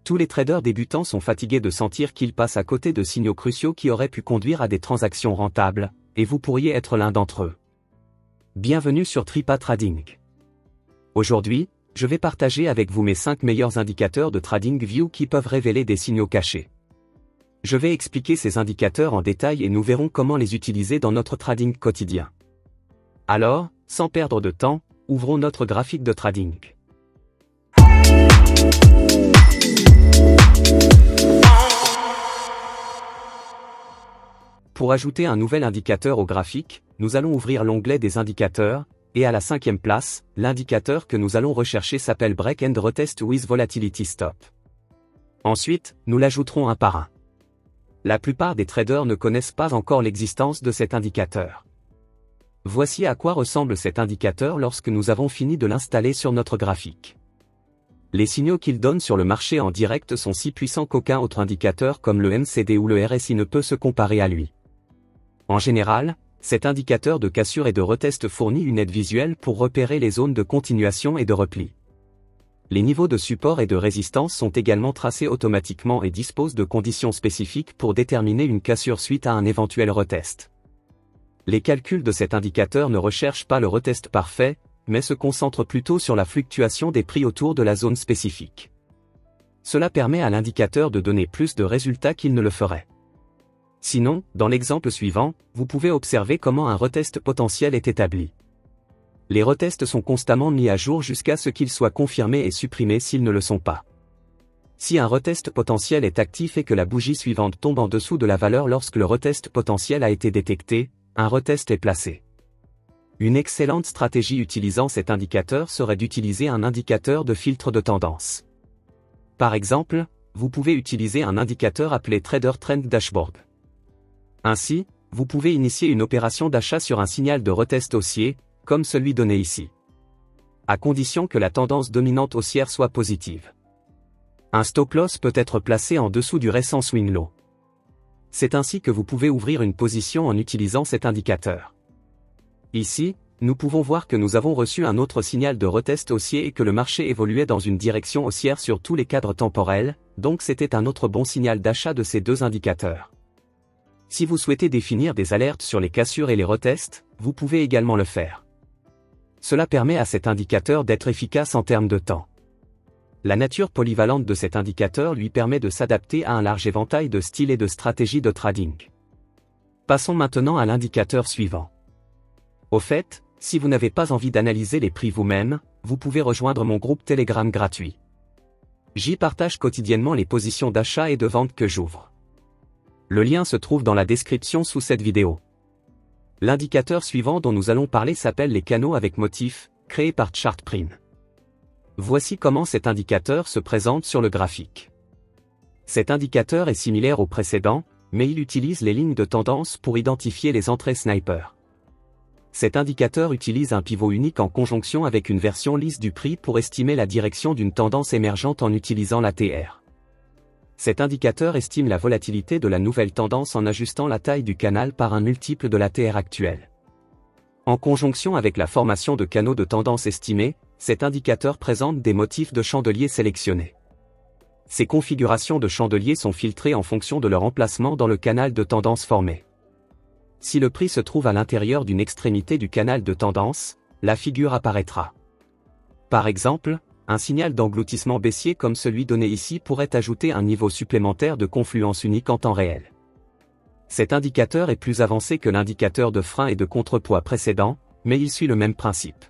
Tous les traders débutants sont fatigués de sentir qu'ils passent à côté de signaux cruciaux qui auraient pu conduire à des transactions rentables, et vous pourriez être l'un d'entre eux. Bienvenue sur Tripa Trading. Aujourd'hui, je vais partager avec vous mes 5 meilleurs indicateurs de TradingView qui peuvent révéler des signaux cachés. Je vais expliquer ces indicateurs en détail et nous verrons comment les utiliser dans notre trading quotidien. Alors, sans perdre de temps, ouvrons notre graphique de trading. Pour ajouter un nouvel indicateur au graphique, nous allons ouvrir l'onglet des indicateurs, et à la 5e place, l'indicateur que nous allons rechercher s'appelle Break and Retest with Volatility Stop. Ensuite, nous l'ajouterons un par un. La plupart des traders ne connaissent pas encore l'existence de cet indicateur. Voici à quoi ressemble cet indicateur lorsque nous avons fini de l'installer sur notre graphique. Les signaux qu'il donne sur le marché en direct sont si puissants qu'aucun autre indicateur comme le MCD ou le RSI ne peut se comparer à lui. En général, cet indicateur de cassure et de retest fournit une aide visuelle pour repérer les zones de continuation et de repli. Les niveaux de support et de résistance sont également tracés automatiquement et disposent de conditions spécifiques pour déterminer une cassure suite à un éventuel retest. Les calculs de cet indicateur ne recherchent pas le retest parfait, mais se concentrent plutôt sur la fluctuation des prix autour de la zone spécifique. Cela permet à l'indicateur de donner plus de résultats qu'il ne le ferait. Sinon, dans l'exemple suivant, vous pouvez observer comment un retest potentiel est établi. Les retests sont constamment mis à jour jusqu'à ce qu'ils soient confirmés et supprimés s'ils ne le sont pas. Si un retest potentiel est actif et que la bougie suivante tombe en dessous de la valeur lorsque le retest potentiel a été détecté, un retest est placé. Une excellente stratégie utilisant cet indicateur serait d'utiliser un indicateur de filtre de tendance. Par exemple, vous pouvez utiliser un indicateur appelé Trader Trend Dashboard. Ainsi, vous pouvez initier une opération d'achat sur un signal de retest haussier, comme celui donné ici. À condition que la tendance dominante haussière soit positive. Un stop loss peut être placé en dessous du récent swing low. C'est ainsi que vous pouvez ouvrir une position en utilisant cet indicateur. Ici, nous pouvons voir que nous avons reçu un autre signal de retest haussier et que le marché évoluait dans une direction haussière sur tous les cadres temporels, donc c'était un autre bon signal d'achat de ces deux indicateurs. Si vous souhaitez définir des alertes sur les cassures et les retests, vous pouvez également le faire. Cela permet à cet indicateur d'être efficace en termes de temps. La nature polyvalente de cet indicateur lui permet de s'adapter à un large éventail de styles et de stratégies de trading. Passons maintenant à l'indicateur suivant. Au fait, si vous n'avez pas envie d'analyser les prix vous-même, vous pouvez rejoindre mon groupe Telegram gratuit. J'y partage quotidiennement les positions d'achat et de vente que j'ouvre. Le lien se trouve dans la description sous cette vidéo. L'indicateur suivant dont nous allons parler s'appelle les canaux avec motifs, créé par Chartprint. Voici comment cet indicateur se présente sur le graphique. Cet indicateur est similaire au précédent, mais il utilise les lignes de tendance pour identifier les entrées sniper. Cet indicateur utilise un pivot unique en conjonction avec une version lisse du prix pour estimer la direction d'une tendance émergente en utilisant l'ATR. Cet indicateur estime la volatilité de la nouvelle tendance en ajustant la taille du canal par un multiple de l'ATR actuel. En conjonction avec la formation de canaux de tendance estimés, cet indicateur présente des motifs de chandeliers sélectionnés. Ces configurations de chandeliers sont filtrées en fonction de leur emplacement dans le canal de tendance formé. Si le prix se trouve à l'intérieur d'une extrémité du canal de tendance, la figure apparaîtra. Par exemple, un signal d'engloutissement baissier comme celui donné ici pourrait ajouter un niveau supplémentaire de confluence unique en temps réel. Cet indicateur est plus avancé que l'indicateur de frein et de contrepoids précédent, mais il suit le même principe.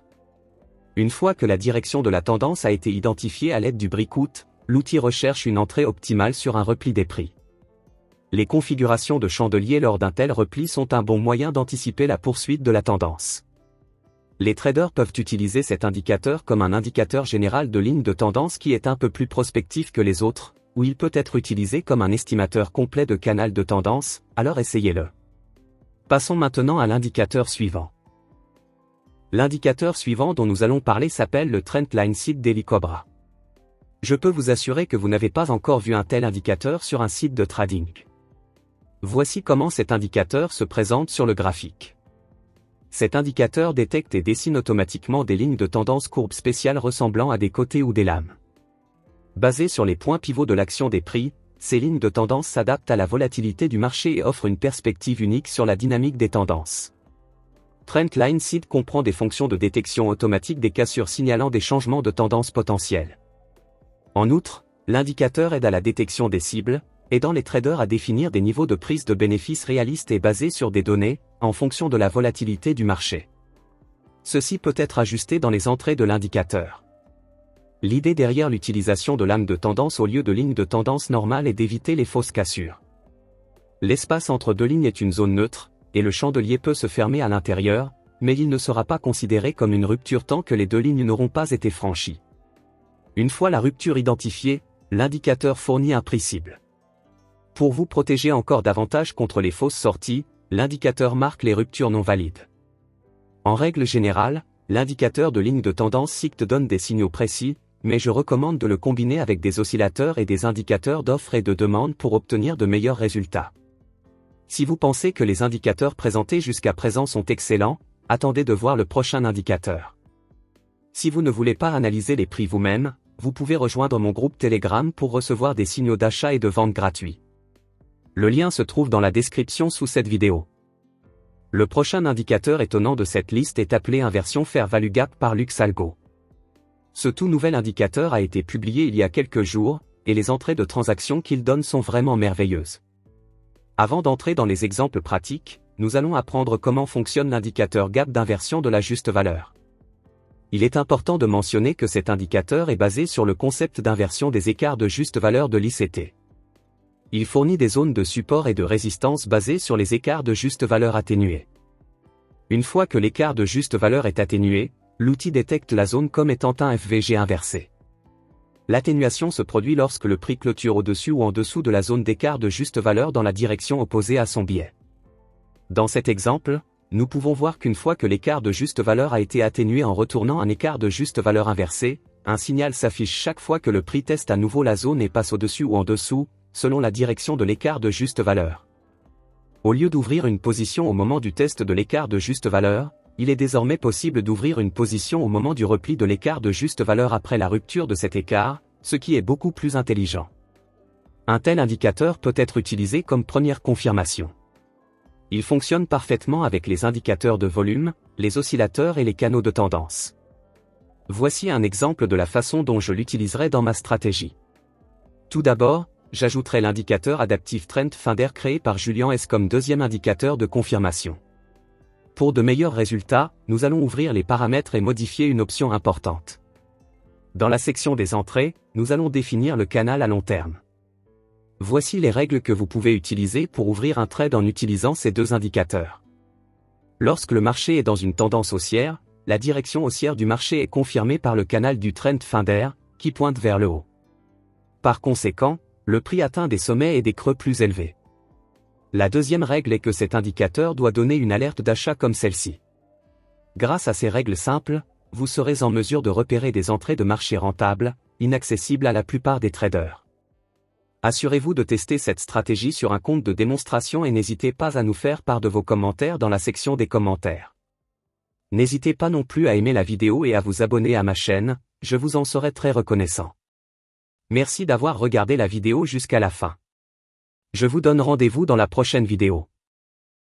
Une fois que la direction de la tendance a été identifiée à l'aide du breakout, l'outil recherche une entrée optimale sur un repli des prix. Les configurations de chandelier lors d'un tel repli sont un bon moyen d'anticiper la poursuite de la tendance. Les traders peuvent utiliser cet indicateur comme un indicateur général de ligne de tendance qui est un peu plus prospectif que les autres, ou il peut être utilisé comme un estimateur complet de canal de tendance, alors essayez-le. Passons maintenant à l'indicateur suivant. L'indicateur suivant dont nous allons parler s'appelle le Trendline Site Daily Cobra. Je peux vous assurer que vous n'avez pas encore vu un tel indicateur sur un site de trading. Voici comment cet indicateur se présente sur le graphique. Cet indicateur détecte et dessine automatiquement des lignes de tendance courbes spéciales ressemblant à des côtés ou des lames. Basées sur les points pivots de l'action des prix, ces lignes de tendance s'adaptent à la volatilité du marché et offrent une perspective unique sur la dynamique des tendances. Trendline Seed comprend des fonctions de détection automatique des cassures signalant des changements de tendance potentiels. En outre, l'indicateur aide à la détection des cibles, aidant les traders à définir des niveaux de prise de bénéfices réalistes et basés sur des données, en fonction de la volatilité du marché. Ceci peut être ajusté dans les entrées de l'indicateur. L'idée derrière l'utilisation de lames de tendance au lieu de lignes de tendance normales est d'éviter les fausses cassures. L'espace entre deux lignes est une zone neutre, et le chandelier peut se fermer à l'intérieur, mais il ne sera pas considéré comme une rupture tant que les deux lignes n'auront pas été franchies. Une fois la rupture identifiée, l'indicateur fournit un prix cible. Pour vous protéger encore davantage contre les fausses sorties, l'indicateur marque les ruptures non valides. En règle générale, l'indicateur de ligne de tendance SICT donne des signaux précis, mais je recommande de le combiner avec des oscillateurs et des indicateurs d'offre et de demande pour obtenir de meilleurs résultats. Si vous pensez que les indicateurs présentés jusqu'à présent sont excellents, attendez de voir le prochain indicateur. Si vous ne voulez pas analyser les prix vous-même, vous pouvez rejoindre mon groupe Telegram pour recevoir des signaux d'achat et de vente gratuits. Le lien se trouve dans la description sous cette vidéo. Le prochain indicateur étonnant de cette liste est appelé Inversion Fair Value Gap par LuxAlgo. Ce tout nouvel indicateur a été publié il y a quelques jours, et les entrées de transactions qu'il donne sont vraiment merveilleuses. Avant d'entrer dans les exemples pratiques, nous allons apprendre comment fonctionne l'indicateur gap d'inversion de la juste valeur. Il est important de mentionner que cet indicateur est basé sur le concept d'inversion des écarts de juste valeur de l'ICT. Il fournit des zones de support et de résistance basées sur les écarts de juste valeur atténués. Une fois que l'écart de juste valeur est atténué, l'outil détecte la zone comme étant un FVG inversé. L'atténuation se produit lorsque le prix clôture au-dessus ou en dessous de la zone d'écart de juste valeur dans la direction opposée à son biais. Dans cet exemple, nous pouvons voir qu'une fois que l'écart de juste valeur a été atténué en retournant un écart de juste valeur inversé, un signal s'affiche chaque fois que le prix teste à nouveau la zone et passe au-dessus ou en dessous, selon la direction de l'écart de juste valeur. Au lieu d'ouvrir une position au moment du test de l'écart de juste valeur, il est désormais possible d'ouvrir une position au moment du repli de l'écart de juste valeur après la rupture de cet écart, ce qui est beaucoup plus intelligent. Un tel indicateur peut être utilisé comme première confirmation. Il fonctionne parfaitement avec les indicateurs de volume, les oscillateurs et les canaux de tendance. Voici un exemple de la façon dont je l'utiliserai dans ma stratégie. Tout d'abord, j'ajouterai l'indicateur Adaptive Trend Finder créé par Julian S comme deuxième indicateur de confirmation. Pour de meilleurs résultats, nous allons ouvrir les paramètres et modifier une option importante. Dans la section des entrées, nous allons définir le canal à long terme. Voici les règles que vous pouvez utiliser pour ouvrir un trade en utilisant ces deux indicateurs. Lorsque le marché est dans une tendance haussière, la direction haussière du marché est confirmée par le canal du Trend Finder, qui pointe vers le haut. Par conséquent, le prix atteint des sommets et des creux plus élevés. La deuxième règle est que cet indicateur doit donner une alerte d'achat comme celle-ci. Grâce à ces règles simples, vous serez en mesure de repérer des entrées de marché rentables, inaccessibles à la plupart des traders. Assurez-vous de tester cette stratégie sur un compte de démonstration et n'hésitez pas à nous faire part de vos commentaires dans la section des commentaires. N'hésitez pas non plus à aimer la vidéo et à vous abonner à ma chaîne, je vous en serai très reconnaissant. Merci d'avoir regardé la vidéo jusqu'à la fin. Je vous donne rendez-vous dans la prochaine vidéo.